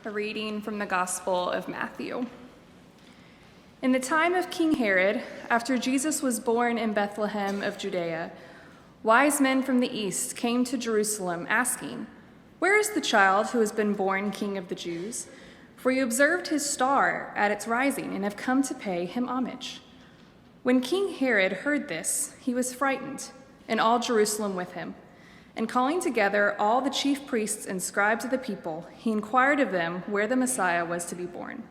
A reading from the Gospel of Matthew. In the time of King Herod, after Jesus was born in Bethlehem of Judea, wise men from the east came to Jerusalem asking, "Where is the child who has been born King of the Jews? For you observed his star at its rising and have come to pay him homage." When King Herod heard this, he was frightened, and all Jerusalem with him. And calling together all the chief priests and scribes of the people, he inquired of them where the Messiah was to be born.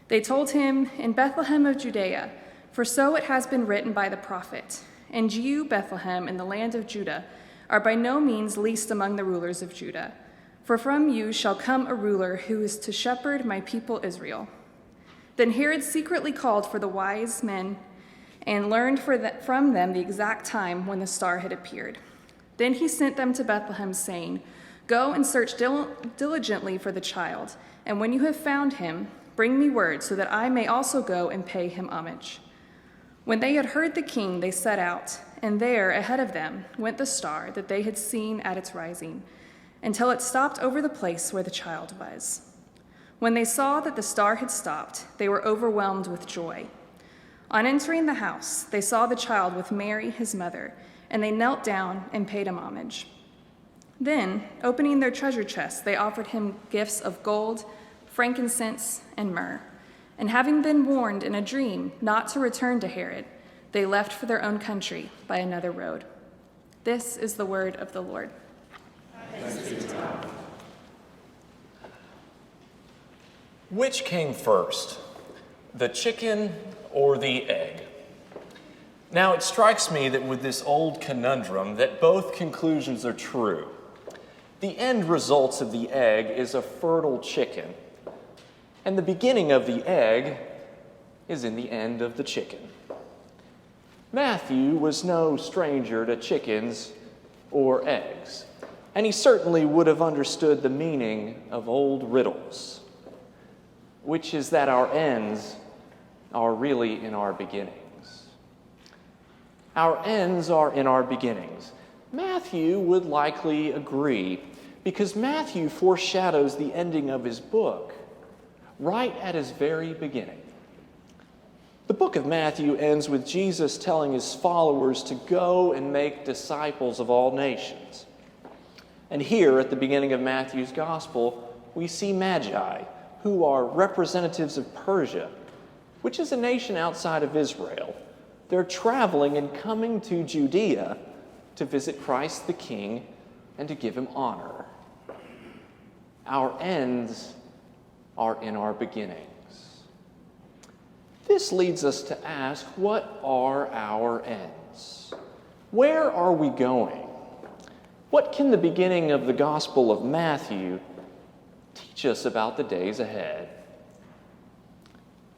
They told him, "In Bethlehem of Judea, for so it has been written by the prophet, 'And you, Bethlehem, in the land of Judah, are by no means least among the rulers of Judah. For from you shall come a ruler who is to shepherd my people Israel.'" Then Herod secretly called for the wise men and learned from them the exact time when the star had appeared. Then he sent them to Bethlehem, saying, "Go and search diligently for the child, and when you have found him, bring me word so that I may also go and pay him homage." When they had heard the king, they set out, and there, ahead of them, went the star that they had seen at its rising, until it stopped over the place where the child was. When they saw that the star had stopped, they were overwhelmed with joy. On entering the house, they saw the child with Mary, his mother, and they knelt down and paid him homage. Then, opening their treasure chests, they offered him gifts of gold, frankincense, and myrrh. And having been warned in a dream not to return to Herod, they left for their own country by another road. This is the word of the Lord. Thanks be to God. Which came first, the chicken or the egg? Now, it strikes me that with this old conundrum that both conclusions are true. The end results of the egg is a fertile chicken, and the beginning of the egg is in the end of the chicken. Matthew was no stranger to chickens or eggs, and he certainly would have understood the meaning of old riddles, which is that our ends are really in our beginnings. Our ends are in our beginnings. Matthew would likely agree, because Matthew foreshadows the ending of his book right at his very beginning. The book of Matthew ends with Jesus telling his followers to go and make disciples of all nations. And here at the beginning of Matthew's gospel, we see Magi, who are representatives of Persia, which is a nation outside of Israel. They're traveling and coming to Judea to visit Christ the King and to give him honor. Our ends are in our beginnings. This leads us to ask, what are our ends? Where are we going? What can the beginning of the Gospel of Matthew teach us about the days ahead?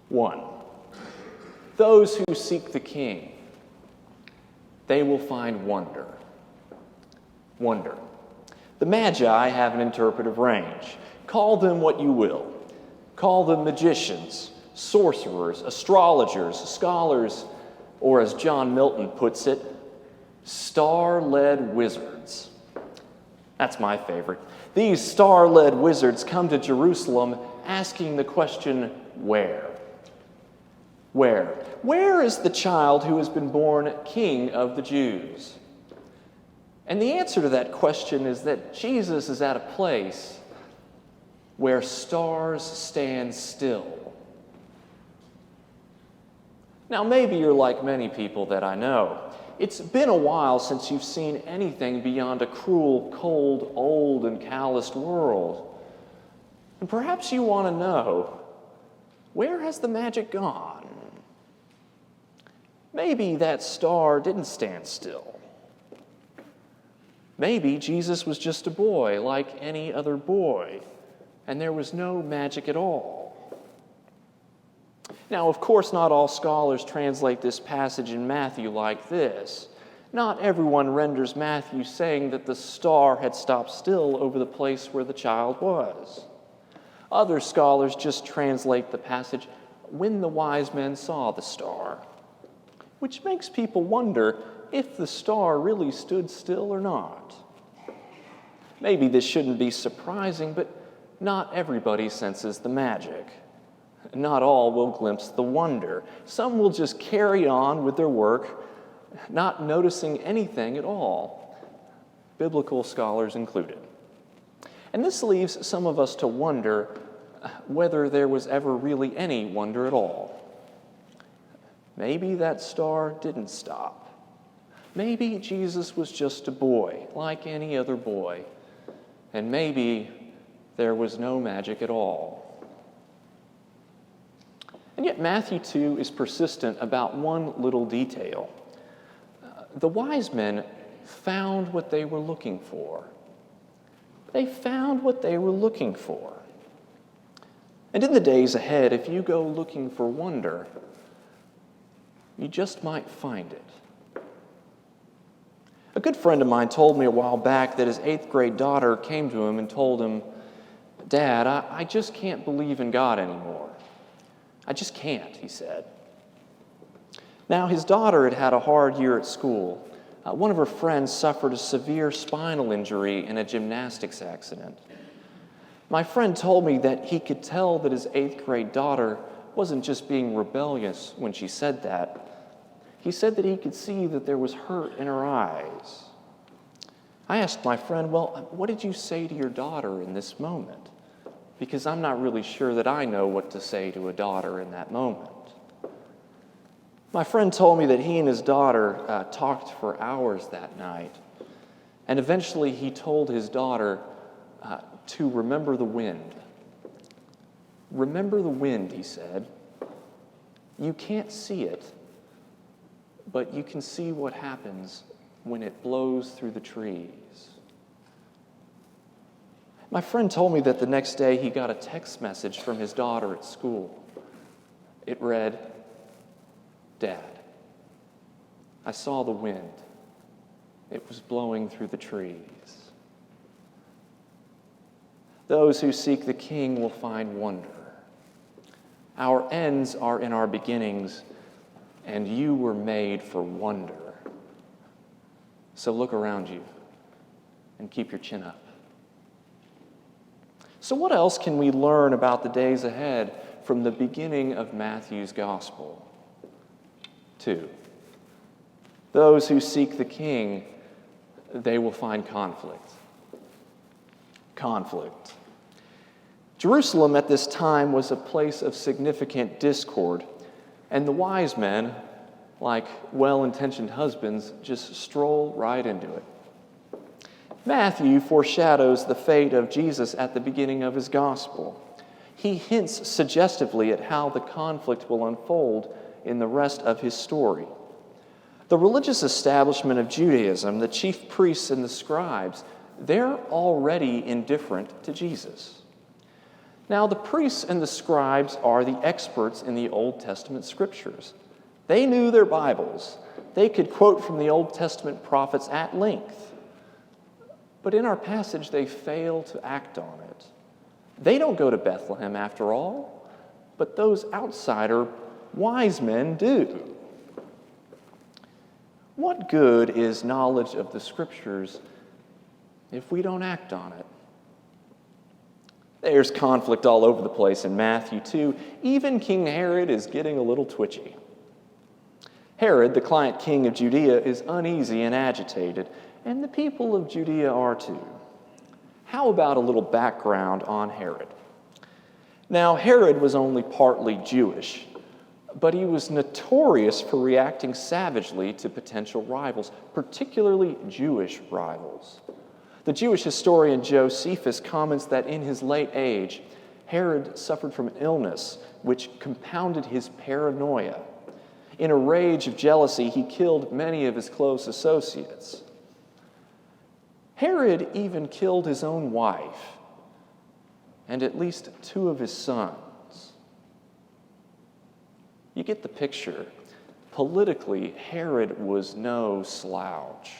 1. Those who seek the King, they will find wonder. Wonder. The Magi have an interpretive range. Call them what you will. Call them magicians, sorcerers, astrologers, scholars, or as John Milton puts it, star-led wizards. That's my favorite. These star-led wizards come to Jerusalem asking the question, where? Where? Where is the child who has been born King of the Jews? And the answer to that question is that Jesus is at a place where stars stand still. Now, maybe you're like many people that I know. It's been a while since you've seen anything beyond a cruel, cold, old, and calloused world. And perhaps you want to know, where has the magic gone? Maybe that star didn't stand still. Maybe Jesus was just a boy like any other boy, and there was no magic at all. Now, of course, not all scholars translate this passage in Matthew like this. Not everyone renders Matthew saying that the star had stopped still over the place where the child was. Other scholars just translate the passage, "when the wise men saw the star," which makes people wonder if the star really stood still or not. Maybe this shouldn't be surprising, but not everybody senses the magic. Not all will glimpse the wonder. Some will just carry on with their work, not noticing anything at all, biblical scholars included. And this leaves some of us to wonder whether there was ever really any wonder at all. Maybe that star didn't stop. Maybe Jesus was just a boy, like any other boy. And maybe there was no magic at all. And yet Matthew 2 is persistent about one little detail. The wise men found what they were looking for. They found what they were looking for. And in the days ahead, if you go looking for wonder, you just might find it. A good friend of mine told me a while back that his 8th grade daughter came to him and told him, "Dad, I just can't believe in God anymore. I just can't," he said. Now, his daughter had had a hard year at school. One of her friends suffered a severe spinal injury in a gymnastics accident. My friend told me that he could tell that his 8th grade daughter wasn't just being rebellious when she said that. He said that he could see that there was hurt in her eyes. I asked my friend, "Well, what did you say to your daughter in this moment?" Because I'm not really sure that I know what to say to a daughter in that moment. My friend told me that he and his daughter talked for hours that night, and eventually he told his daughter to remember the wind. "Remember the wind," he said. "You can't see it, but you can see what happens when it blows through the trees." My friend told me that the next day he got a text message from his daughter at school. It read, "Dad, I saw the wind. It was blowing through the trees." Those who seek the King will find wonder. Our ends are in our beginnings, and you were made for wonder. So look around you and keep your chin up. So what else can we learn about the days ahead from the beginning of Matthew's gospel? 2, those who seek the King, they will find conflict. Conflict. Jerusalem at this time was a place of significant discord, and the wise men, like well-intentioned husbands, just stroll right into it. Matthew foreshadows the fate of Jesus at the beginning of his gospel. He hints suggestively at how the conflict will unfold in the rest of his story. The religious establishment of Judaism, the chief priests and the scribes, they're already indifferent to Jesus. Now, the priests and the scribes are the experts in the Old Testament scriptures. They knew their Bibles. They could quote from the Old Testament prophets at length. But in our passage, they fail to act on it. They don't go to Bethlehem after all, but those outsider wise men do. What good is knowledge of the Scriptures if we don't act on it? There's conflict all over the place in Matthew 2. Even King Herod is getting a little twitchy. Herod, the client king of Judea, is uneasy and agitated, and the people of Judea are too. How about a little background on Herod? Now, Herod was only partly Jewish, but he was notorious for reacting savagely to potential rivals, particularly Jewish rivals. The Jewish historian Josephus comments that in his late age, Herod suffered from illness, which compounded his paranoia. In a rage of jealousy, he killed many of his close associates. Herod even killed his own wife and at least 2 of his sons. You get the picture. Politically, Herod was no slouch.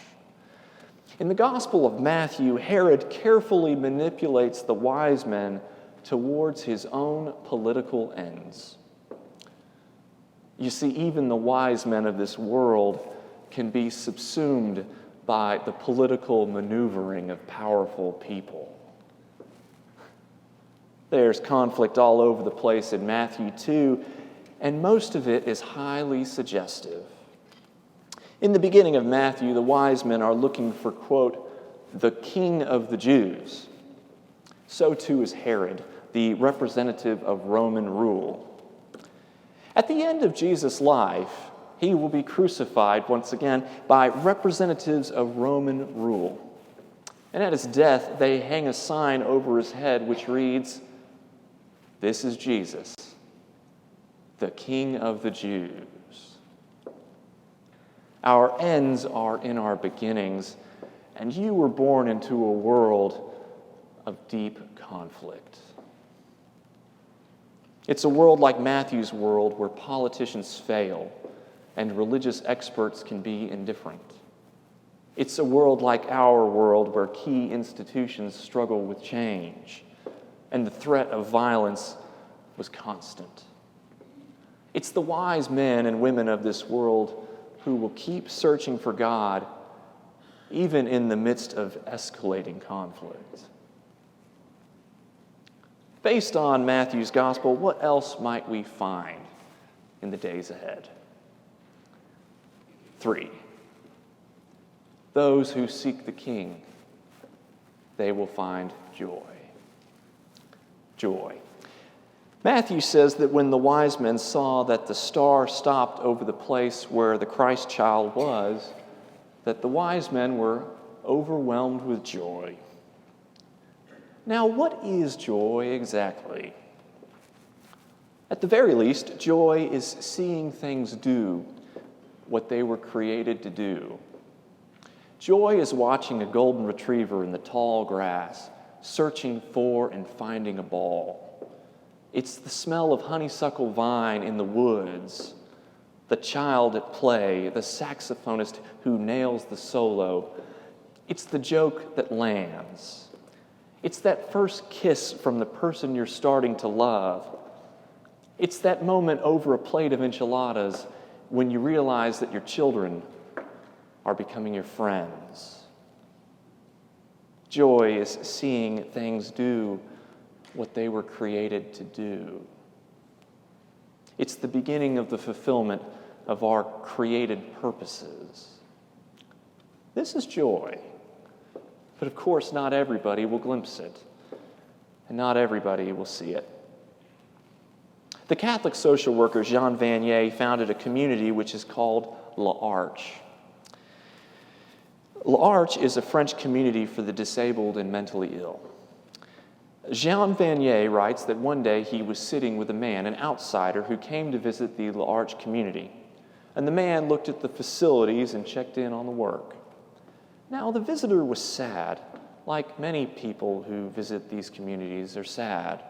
In the Gospel of Matthew, Herod carefully manipulates the wise men towards his own political ends. You see, even the wise men of this world can be subsumed by the political maneuvering of powerful people. There's conflict all over the place in Matthew 2, and most of it is highly suggestive. In the beginning of Matthew, the wise men are looking for, quote, the king of the Jews. So too is Herod, the representative of Roman rule. At the end of Jesus' life, he will be crucified once again by representatives of Roman rule. And at his death, they hang a sign over his head which reads, "This is Jesus, the King of the Jews." Our ends are in our beginnings, and you were born into a world of deep conflict. It's a world like Matthew's world where politicians fail and religious experts can be indifferent. It's a world like our world where key institutions struggle with change and the threat of violence was constant. It's the wise men and women of this world who will keep searching for God even in the midst of escalating conflict. Based on Matthew's gospel, what else might we find in the days ahead? 3. Those who seek the King, they will find joy. Joy. Matthew says that when the wise men saw that the star stopped over the place where the Christ child was, that the wise men were overwhelmed with joy. Now, what is joy exactly? At the very least, joy is seeing things do what they were created to do. Joy is watching a golden retriever in the tall grass, searching for and finding a ball. It's the smell of honeysuckle vine in the woods, the child at play, the saxophonist who nails the solo. It's the joke that lands. It's that first kiss from the person you're starting to love. It's that moment over a plate of enchiladas when you realize that your children are becoming your friends. Joy is seeing things do what they were created to do. It's the beginning of the fulfillment of our created purposes. This is joy. But of course, not everybody will glimpse it, and not everybody will see it. The Catholic social worker Jean Vanier founded a community which is called L'Arche. L'Arche is a French community for the disabled and mentally ill. Jean Vanier writes that one day he was sitting with a man, an outsider, who came to visit the L'Arche community. And the man looked at the facilities and checked in on the work. Now, the visitor was sad, like many people who visit these communities are sad.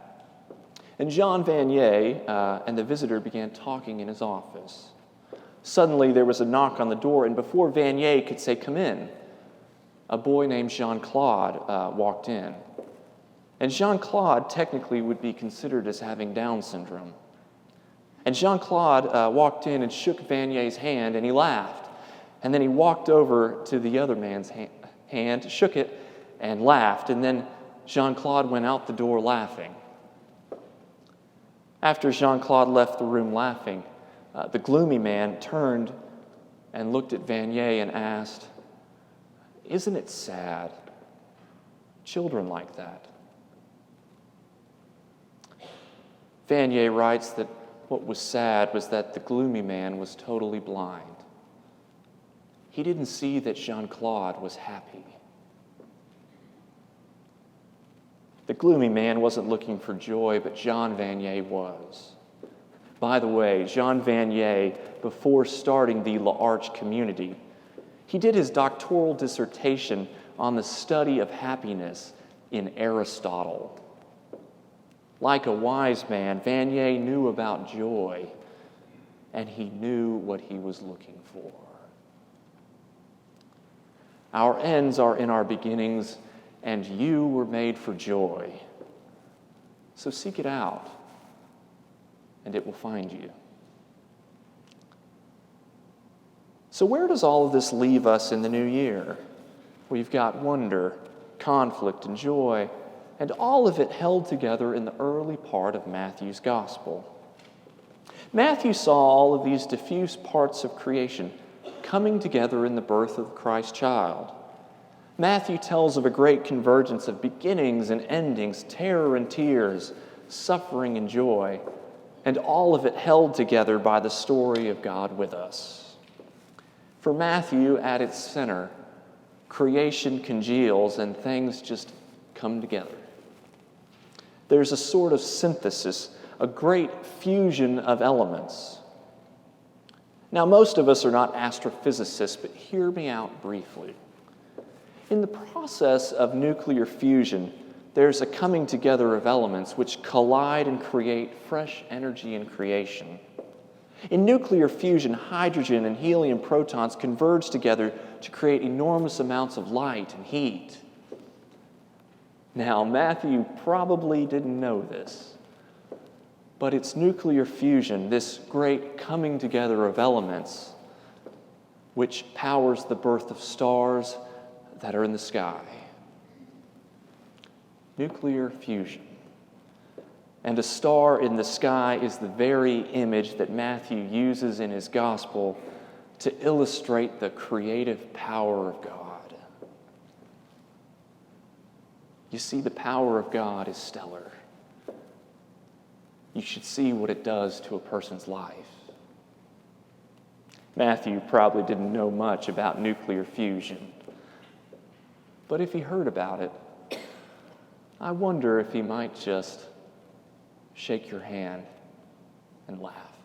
And Jean Vanier and the visitor began talking in his office. Suddenly, there was a knock on the door, and before Vanier could say, "Come in," a boy named Jean-Claude walked in. And Jean-Claude technically would be considered as having Down syndrome. And Jean-Claude walked in and shook Vanier's hand, and he laughed. And then he walked over to the other man's hand, shook it, and laughed. And then Jean-Claude went out the door laughing. After Jean-Claude left the room laughing, the gloomy man turned and looked at Vanier and asked, "Isn't it sad? Children like that." Vanier writes that what was sad was that the gloomy man was totally blind. He didn't see that Jean-Claude was happy. The gloomy man wasn't looking for joy, but Jean Vanier was. By the way, Jean Vanier, before starting the L'Arche community, he did his doctoral dissertation on the study of happiness in Aristotle. Like a wise man, Vanier knew about joy, and he knew what he was looking for. Our ends are in our beginnings, and you were made for joy. So seek it out, and it will find you. So where does all of this leave us in the new year? We've got wonder, conflict, and joy. and all of it held together in the early part of Matthew's gospel. Matthew saw all of these diffuse parts of creation coming together in the birth of the Christ child. Matthew tells of a great convergence of beginnings and endings, terror and tears, suffering and joy, and all of it held together by the story of God with us. For Matthew, at its center, creation congeals and things just come together. There's a sort of synthesis, a great fusion of elements. Now, most of us are not astrophysicists, but hear me out briefly. In the process of nuclear fusion, there's a coming together of elements which collide and create fresh energy in creation. In nuclear fusion, hydrogen and helium protons converge together to create enormous amounts of light and heat. Now, Matthew probably didn't know this, but it's nuclear fusion, this great coming together of elements, which powers the birth of stars that are in the sky. Nuclear fusion. And a star in the sky is the very image that Matthew uses in his gospel to illustrate the creative power of God. You see, the power of God is stellar. You should see what it does to a person's life. Matthew probably didn't know much about nuclear fusion, but if he heard about it, I wonder if he might just shake your hand and laugh.